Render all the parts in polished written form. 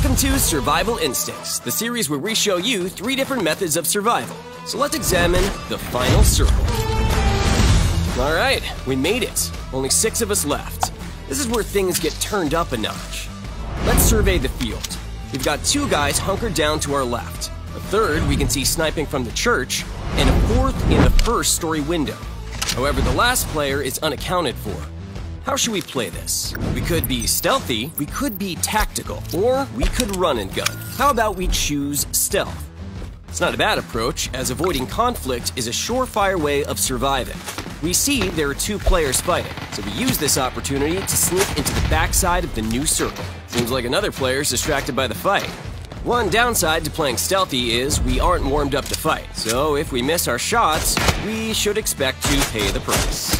Welcome to Survival Instincts, the series where we show you 3 different methods of survival. So let's examine the final circle. Alright, we made it. Only 6 of us left. This is where things get turned up a notch. Let's survey the field. We've got 2 guys hunkered down to our left. A third we can see sniping from the church, and a fourth in the first story window. However, the last player is unaccounted for. How should we play this? We could be stealthy, we could be tactical, or we could run and gun. How about we choose stealth? It's not a bad approach, as avoiding conflict is a surefire way of surviving. We see there are 2 players fighting, so we use this opportunity to slip into the backside of the new circle. Seems like another player is distracted by the fight. One downside to playing stealthy is we aren't warmed up to fight, so if we miss our shots, we should expect to pay the price.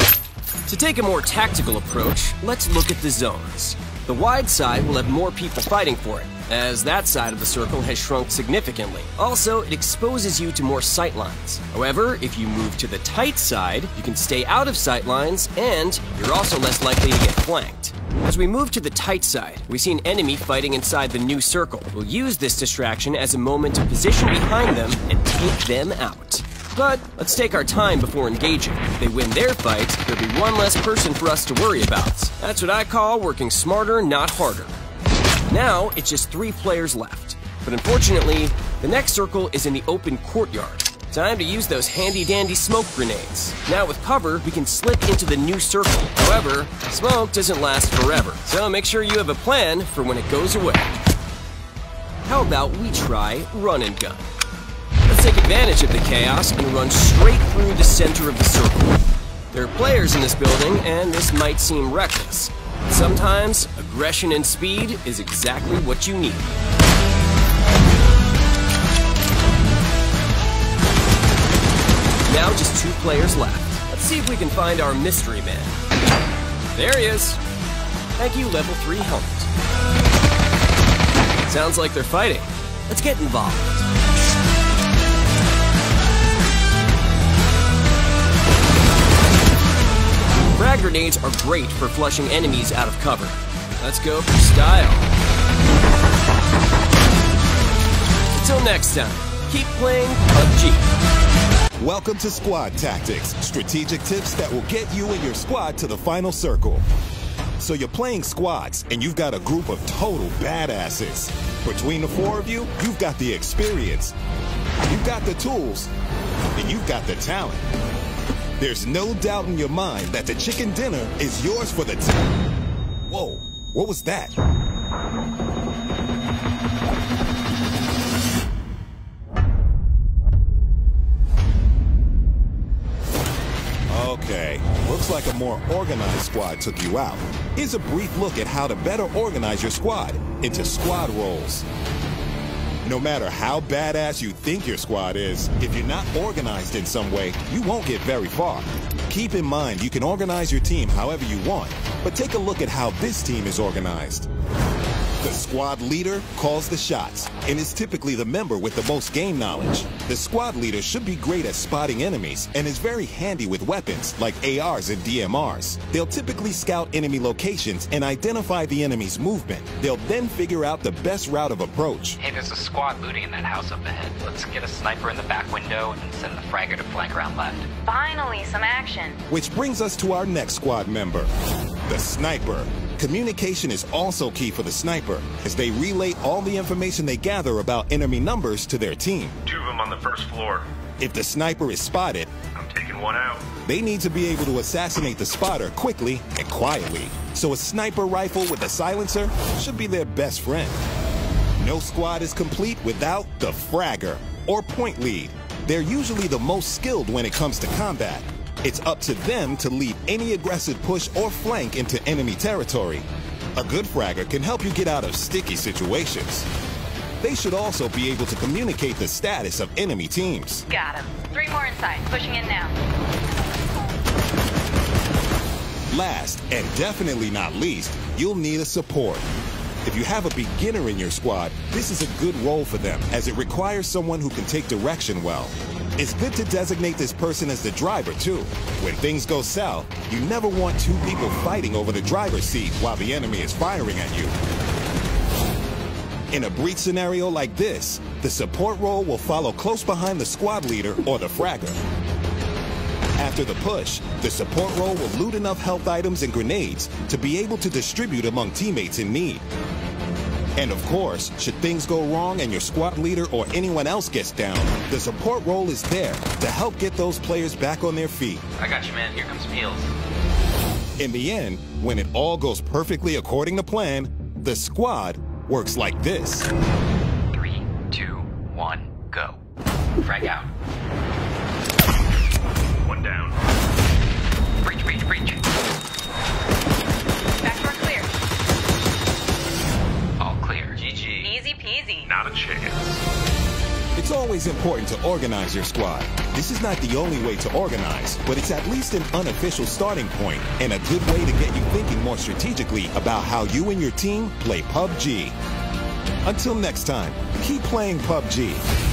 To take a more tactical approach, let's look at the zones. The wide side will have more people fighting for it, as that side of the circle has shrunk significantly. Also, it exposes you to more sight lines. However, if you move to the tight side, you can stay out of sight lines, and you're also less likely to get flanked. As we move to the tight side, we see an enemy fighting inside the new circle. We'll use this distraction as a moment to position behind them and take them out. But let's take our time before engaging. If they win their fight, there'll be one less person for us to worry about. That's what I call working smarter, not harder. Now, it's just 3 players left. But unfortunately, the next circle is in the open courtyard. Time to use those handy-dandy smoke grenades. Now with cover, we can slip into the new circle. However, smoke doesn't last forever, so make sure you have a plan for when it goes away. How about we try run and gun? Let's take advantage of the chaos and run straight through the center of the circle. There are players in this building, and this might seem reckless. But sometimes, aggression and speed is exactly what you need. Now just 2 players left. Let's see if we can find our mystery man. There he is. Thank you, level 3 helmet. Sounds like they're fighting. Let's get involved. Frag grenades are great for flushing enemies out of cover. Let's go for style. Until next time, keep playing PUBG. Welcome to Squad Tactics, strategic tips that will get you and your squad to the final circle. So you're playing squads, and you've got a group of total badasses. Between the 4 of you, you've got the experience, you've got the tools, and you've got the talent. There's no doubt in your mind that the chicken dinner is yours for the Whoa, what was that? Okay, looks like a more organized squad took you out. Here's a brief look at how to better organize your squad into squad roles. No matter how badass you think your squad is, if you're not organized in some way, you won't get very far. Keep in mind you can organize your team however you want, but take a look at how this team is organized. The squad leader calls the shots and is typically the member with the most game knowledge. The squad leader should be great at spotting enemies and is very handy with weapons like ARs and DMRs. They'll typically scout enemy locations and identify the enemy's movement. They'll then figure out the best route of approach. Hey, there's a squad looting in that house up ahead. Let's get a sniper in the back window and send the fragger to flank around left. Finally, some action. Which brings us to our next squad member, the sniper. Communication is also key for the sniper, as they relay all the information they gather about enemy numbers to their team. 2 of them on the first floor. If the sniper is spotted, I'm taking 1 out. they need to be able to assassinate the spotter quickly and quietly. So a sniper rifle with a silencer should be their best friend. No squad is complete without the fragger, or point lead. They're usually the most skilled when it comes to combat. It's up to them to lead any aggressive push or flank into enemy territory. A good fragger can help you get out of sticky situations. They should also be able to communicate the status of enemy teams. Got him. 3 more inside. Pushing in now. Last, and definitely not least, you'll need a support. If you have a beginner in your squad, this is a good role for them, as it requires someone who can take direction well. It's good to designate this person as the driver, too. When things go south, you never want 2 people fighting over the driver's seat while the enemy is firing at you. In a brief scenario like this, the support role will follow close behind the squad leader or the fragger. After the push, the support role will loot enough health items and grenades to be able to distribute among teammates in need. And of course, should things go wrong and your squad leader or anyone else gets down, the support role is there to help get those players back on their feet. I got you, man. Here comes meals. In the end, when it all goes perfectly according to plan, the squad works like this. 3, 2, 1, go. Frag out. One down. Breach, breach, breach. Back door clear. All clear. GG. Easy peasy. Not a chance. It's always important to organize your squad. This is not the only way to organize, but it's at least an unofficial starting point and a good way to get you thinking more strategically about how you and your team play PUBG. Until next time, keep playing PUBG.